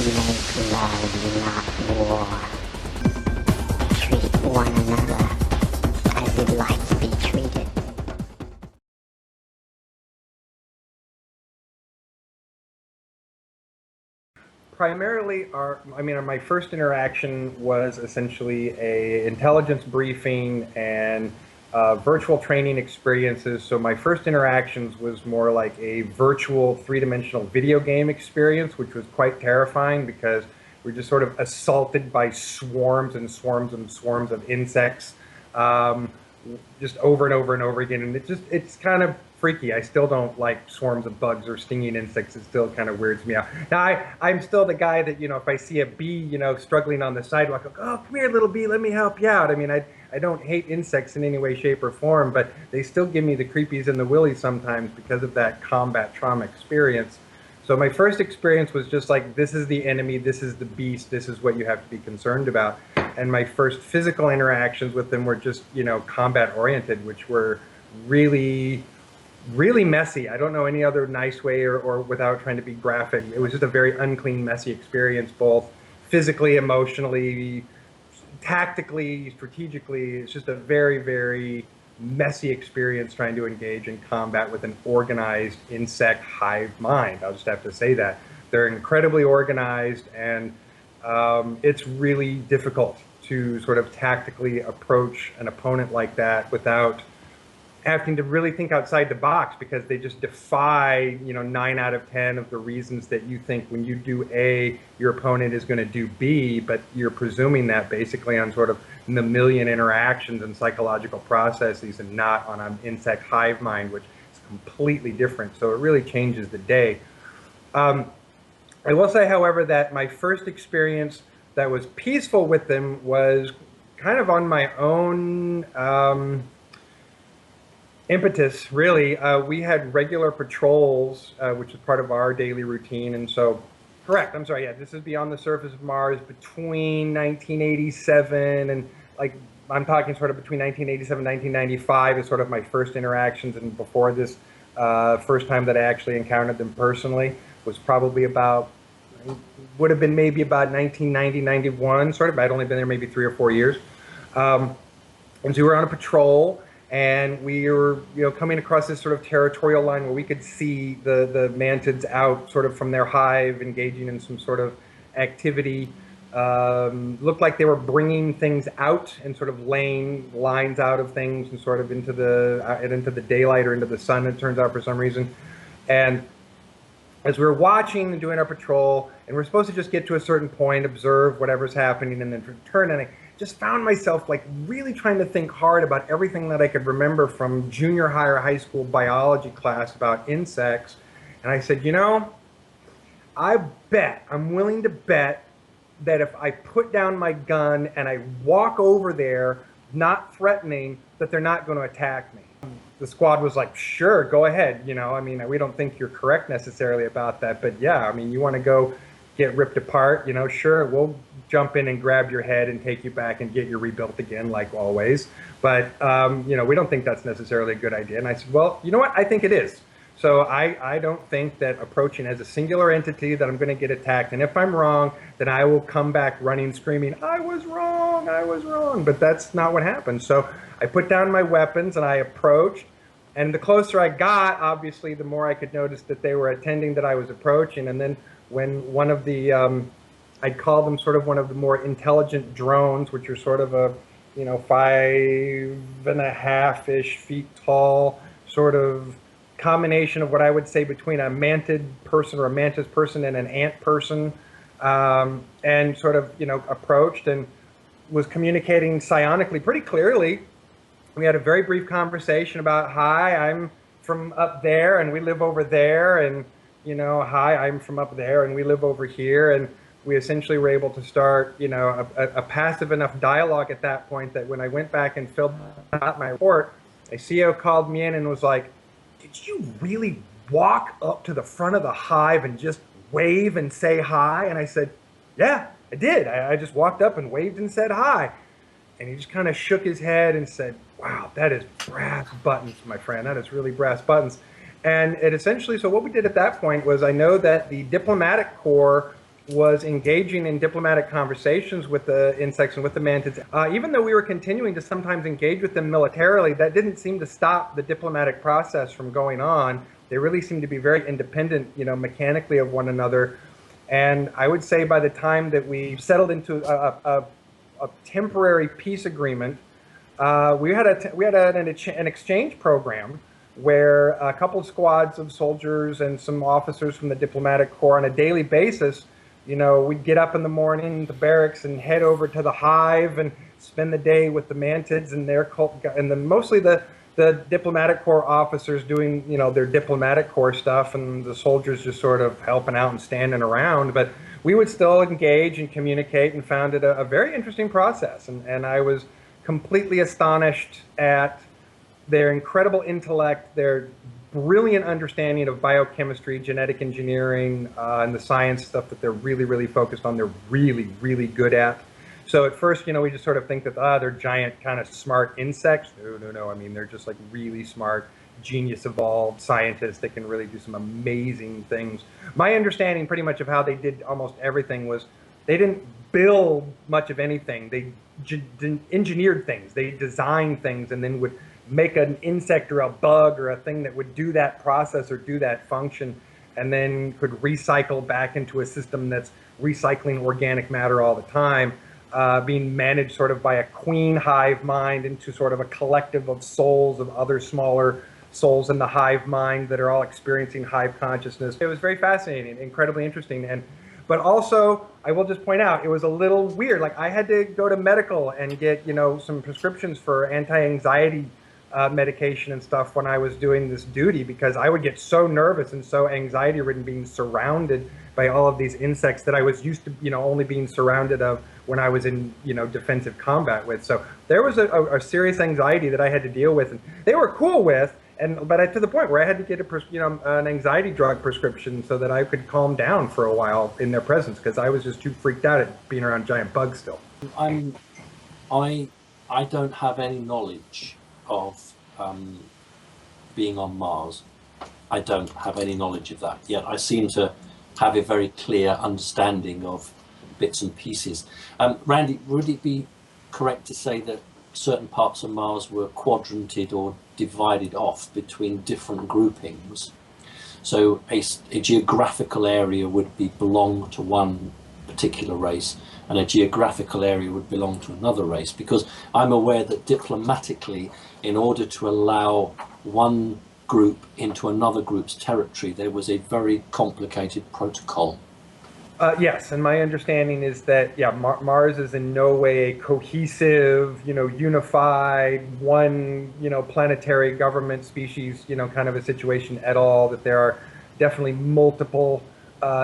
Make love, not war. Treat one another as you'd like to be treated. Primarily, my first interaction was essentially a intelligence briefing and virtual training experiences. So my first interactions was more like a virtual three-dimensional video game experience, which was quite terrifying because we're just sort of assaulted by swarms and swarms and swarms of insects, just over and over and over again. And it's kind of freaky. I still don't like swarms of bugs or stinging insects. It still kind of weirds me out. Now, I'm still the guy that, if I see a bee, struggling on the sidewalk, I go, oh, come here, little bee, let me help you out. I mean, I don't hate insects in any way, shape, or form, but they still give me the creepies and the willies sometimes because of that combat trauma experience. So my first experience was just like, this is the enemy, this is the beast, this is what you have to be concerned about. And my first physical interactions with them were just, combat oriented, which were really messy. I don't know any other nice way or without trying to be graphic. It was just a very unclean, messy experience, both physically, emotionally, tactically, strategically. It's just a very, very messy experience trying to engage in combat with an organized insect hive mind. I'll just have to say that. They're incredibly organized, and it's really difficult to sort of tactically approach an opponent like that without having to really think outside the box, because they just defy, 9 out of 10 of the reasons that you think when you do A, your opponent is going to do B, but you're presuming that basically on sort of the million interactions and psychological processes and not on an insect hive mind, which is completely different. So it really changes the day. I will say, however, that my first experience that was peaceful with them was kind of on my own impetus, really. We had regular patrols, which is part of our daily routine. And so, correct, I'm sorry, yeah, this is beyond the surface of Mars between 1987 and, I'm talking sort of between 1987 and 1995 is sort of my first interactions. And before this first time that I actually encountered them personally was probably would have been maybe about 1990, 91, sort of. I'd only been there maybe 3 or 4 years. And so we were on a patrol, and we were, coming across this sort of territorial line where we could see the mantids out sort of from their hive, engaging in some sort of activity. Looked like they were bringing things out and sort of laying lines out of things and sort of into the daylight or into the sun, it turns out, for some reason. And as we were watching and doing our patrol, and we're supposed to just get to a certain point, observe whatever's happening, and then return, and I just found myself really trying to think hard about everything that I could remember from junior high or high school biology class about insects. And I said, I'm willing to bet that if I put down my gun and I walk over there, not threatening, that they're not going to attack me. The squad was like, sure, go ahead. we don't think you're correct necessarily about that, but yeah, you want to go get ripped apart, sure, we'll jump in and grab your head and take you back and get you rebuilt again, like always. But, we don't think that's necessarily a good idea. And I said, well, you know what? I think it is. So I don't think that approaching as a singular entity that I'm going to get attacked. And if I'm wrong, then I will come back running, screaming, I was wrong, I was wrong. But that's not what happened. So I put down my weapons and I approached. And the closer I got, obviously, the more I could notice that they were attending that I was approaching. And then when one of the, I'd call them sort of one of the more intelligent drones, which are sort of a, 5.5-ish feet tall, sort of combination of what I would say between a mantid person or a mantis person and an ant person, and sort of, approached and was communicating psionically pretty clearly. We had a very brief conversation about, hi, I'm from up there and we live over there, and hi, I'm from up there and we live over here. And we essentially were able to start, a passive enough dialogue at that point that when I went back and filled out my report, a CO called me in and was like, did you really walk up to the front of the hive and just wave and say hi? And I said, yeah, I did. I just walked up and waved and said hi. And he just kind of shook his head and said, wow, that is brass buttons, my friend. That is really brass buttons. And it essentially, so what we did at that point was, I know that the diplomatic corps was engaging in diplomatic conversations with the insects and with the mantids. Even though we were continuing to sometimes engage with them militarily, that didn't seem to stop the diplomatic process from going on. They really seemed to be very independent, mechanically of one another. And I would say by the time that we settled into a temporary peace agreement, we had an exchange program where a couple of squads of soldiers and some officers from the diplomatic corps on a daily basis, we'd get up in the morning, the barracks, and head over to the hive and spend the day with the mantids and their cult, and then mostly the diplomatic corps officers doing, their diplomatic corps stuff, and the soldiers just sort of helping out and standing around. But we would still engage and communicate, and found it a very interesting process. And I was completely astonished at their incredible intellect, their brilliant understanding of biochemistry, genetic engineering, and the science stuff that they're really, really focused on. They're really, really good at. So at first, we just sort of think that, they're giant, kind of smart insects. No. I mean, they're just like really smart, genius evolved scientists that can really do some amazing things. My understanding pretty much of how they did almost everything was they didn't build much of anything. They engineered things. They designed things and then would make an insect or a bug or a thing that would do that process or do that function, and then could recycle back into a system that's recycling organic matter all the time, being managed sort of by a queen hive mind into sort of a collective of souls of other smaller souls in the hive mind that are all experiencing hive consciousness. It was very fascinating, incredibly interesting. But also, I will just point out, it was a little weird. Like, I had to go to medical and get, some prescriptions for anti-anxiety medication and stuff when I was doing this duty, because I would get so nervous and so anxiety-ridden being surrounded by all of these insects that I was used to, only being surrounded of when I was in, defensive combat with. So there was a serious anxiety that I had to deal with, and they were cool with. But to the point where I had to get an anxiety drug prescription so that I could calm down for a while in their presence, because I was just too freaked out at being around giant bugs still. I don't have any knowledge of being on Mars. I don't have any knowledge of that yet. I seem to have a very clear understanding of bits and pieces. Randy, would it be correct to say that certain parts of Mars were quadranted or divided off between different groupings? So a geographical area would belong to one particular race, and a geographical area would belong to another race, because I'm aware that diplomatically, in order to allow one group into another group's territory, there was a very complicated protocol. Yes, and my understanding is that, Mars is in no way a cohesive, unified, one, planetary government species, kind of a situation at all, that there are definitely multiple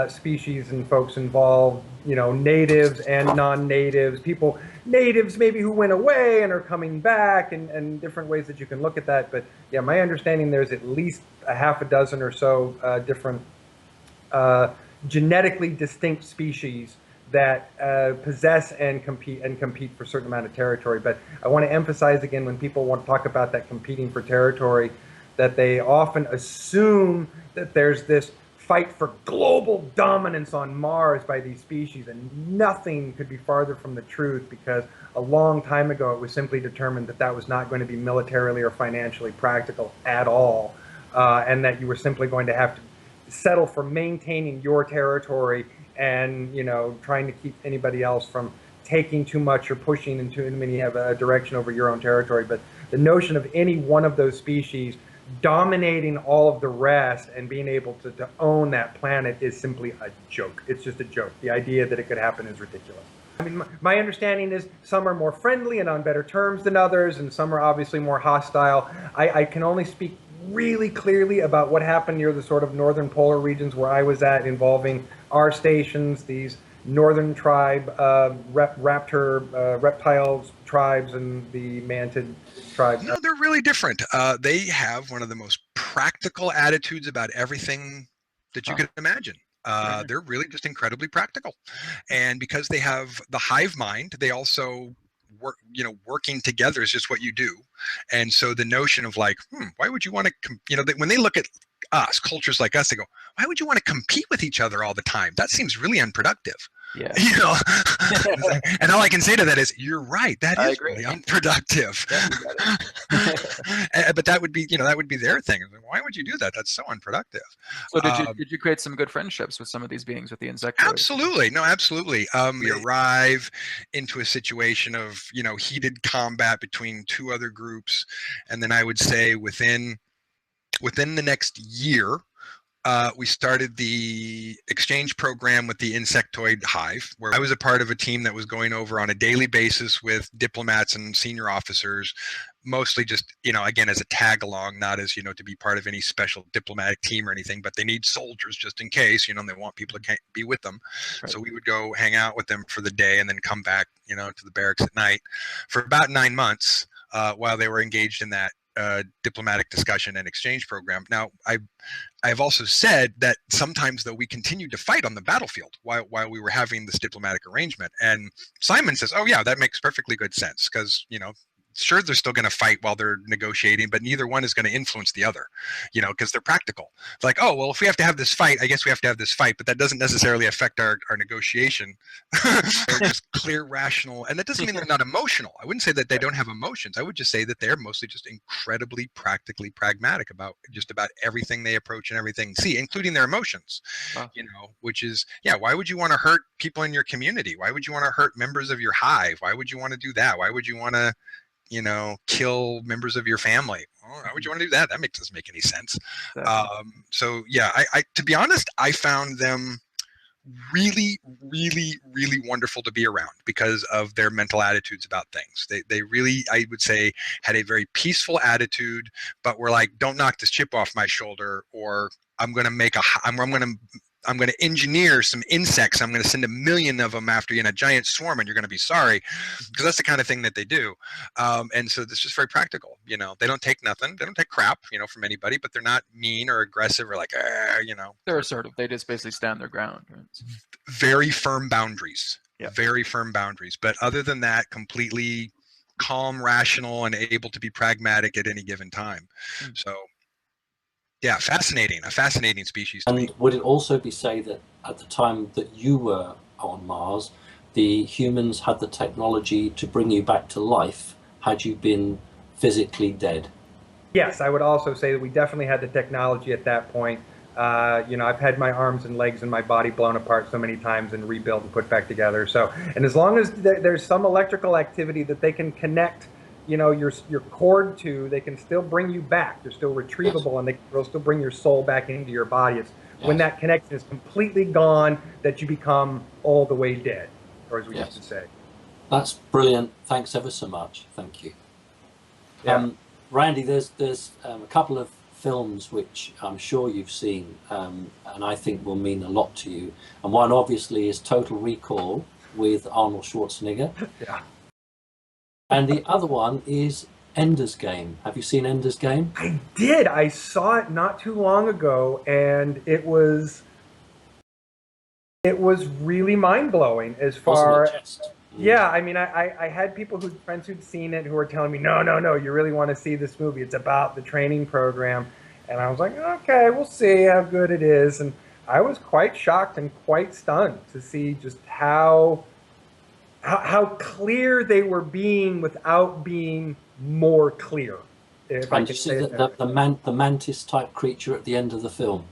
species and folks involved, natives and non-natives, natives maybe who went away and are coming back, and different ways that you can look at that. But yeah, my understanding, there's at least a half a dozen or so different genetically distinct species that possess and compete for a certain amount of territory. But I want to emphasize again, when people want to talk about that competing for territory, that they often assume that there's this fight for global dominance on Mars by these species, and nothing could be farther from the truth, because a long time ago it was simply determined that that was not going to be militarily or financially practical at all, and that you were simply going to have to settle for maintaining your territory and, trying to keep anybody else from taking too much or pushing into a direction over your own territory. But the notion of any one of those species dominating all of the rest and being able to own that planet is simply a joke. It's just a joke. The idea that it could happen is ridiculous. I mean, my understanding is some are more friendly and on better terms than others, and some are obviously more hostile. I can only speak really clearly about what happened near the sort of northern polar regions where I was at, involving our stations, these northern tribe, reptiles tribes, and the mantid tribes. No, they're really different. They have one of the most practical attitudes about everything that you can imagine. They're really just incredibly practical. And because they have the hive mind, they also working together is just what you do. And so the notion of like, why would you want to, when they look at us, cultures like us, they go, why would you want to compete with each other all the time? That seems really unproductive. Yeah. You know, and all I can say to that is, you're right. That I is agree. really unproductive. Yeah, you got But that would be, that would be their thing. Why would you do that? That's so unproductive. So did you create some good friendships with some of these beings, with the insectoids? Absolutely. No, absolutely. We arrive into a situation of, heated combat between two other groups. And then I would say within the next year, we started the exchange program with the insectoid hive, where I was a part of a team that was going over on a daily basis with diplomats and senior officers, mostly just, again, as a tag along, not as, to be part of any special diplomatic team or anything, but they need soldiers just in case, they want people to be with them. Right. So we would go hang out with them for the day and then come back, to the barracks at night for about 9 months while they were engaged in that diplomatic discussion and exchange program. Now, I've also said that sometimes, though, we continued to fight on the battlefield while we were having this diplomatic arrangement. And Simon says, oh, yeah, that makes perfectly good sense because, sure, they're still going to fight while they're negotiating, but neither one is going to influence the other, because they're practical. It's like, oh, well, if we have to have this fight, I guess we have to have this fight, but that doesn't necessarily affect our negotiation. They're just clear, rational, and that doesn't mean they're not emotional. I wouldn't say that they don't have emotions. I would just say that they're mostly just incredibly practically pragmatic about just about everything they approach and everything see, including their emotions, which is, why would you want to hurt people in your community? Why would you want to hurt members of your hive? Why would you want to do that? Why would you want to kill members of your family? Well, why would you want to do that? That doesn't make any sense. So yeah, I to be honest, I found them really, really, really wonderful to be around because of their mental attitudes about things. They really, I would say, had a very peaceful attitude, but were like, don't knock this chip off my shoulder, or I'm going to engineer some insects. I'm going to send 1 million of them after you in a giant swarm, and you're going to be sorry, because that's the kind of thing that they do. And so this is very practical. They don't take nothing. They don't take crap, from anybody, but they're not mean or aggressive or like, They're assertive. They just basically stand their ground. Right? Very firm boundaries. Yeah. Very firm boundaries. But other than that, completely calm, rational, and able to be pragmatic at any given time. So. Yeah, a fascinating species to me. And would it also be say that at the time that you were on Mars, the humans had the technology to bring you back to life had you been physically dead? Yes, I would also say that we definitely had the technology at that point. I've had my arms and legs and my body blown apart so many times and rebuilt and put back together. So, and as long as there's some electrical activity that they can connect your cord to, they can still bring you back. They're still retrievable, and they'll still bring your soul back into your body. It's when that connection is completely gone that you become all the way dead, or as we used to say. That's brilliant. Thanks ever so much. Thank you. Randy, there's a couple of films which I'm sure you've seen, and I think will mean a lot to you. And one obviously is Total Recall with Arnold Schwarzenegger. Yeah. And the other one is Ender's Game. Have you seen Ender's Game? I did. I saw it not too long ago, and it was really mind-blowing as far as... Yeah, I mean, I had friends who'd seen it who were telling me, no, you really want to see this movie. It's about the training program. And I was like, okay, we'll see how good it is. And I was quite shocked and quite stunned to see just how clear they were being without being more clear. And you see the mantis type creature at the end of the film?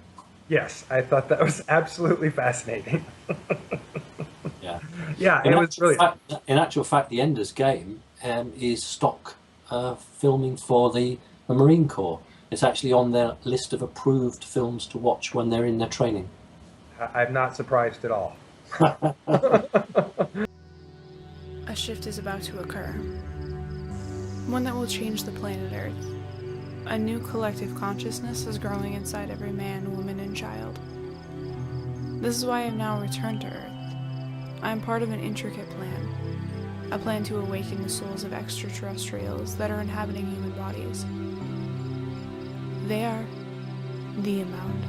Yes, I thought that was absolutely fascinating. Yeah, it was brilliant. In actual fact, the Ender's Game is stock filming for the Marine Corps. It's actually on their list of approved films to watch when they're in their training. I'm not surprised at all. A shift is about to occur. One that will change the planet Earth. A new collective consciousness is growing inside every man, woman, and child. This is why I have now returned to Earth. I am part of an intricate plan. A plan to awaken the souls of extraterrestrials that are inhabiting human bodies. They are the Inbound.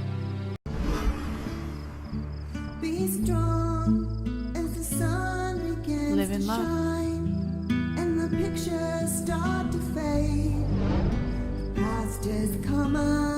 Be strong as the sun begins Live in to love. shine, and the pictures start to fade. The past is coming.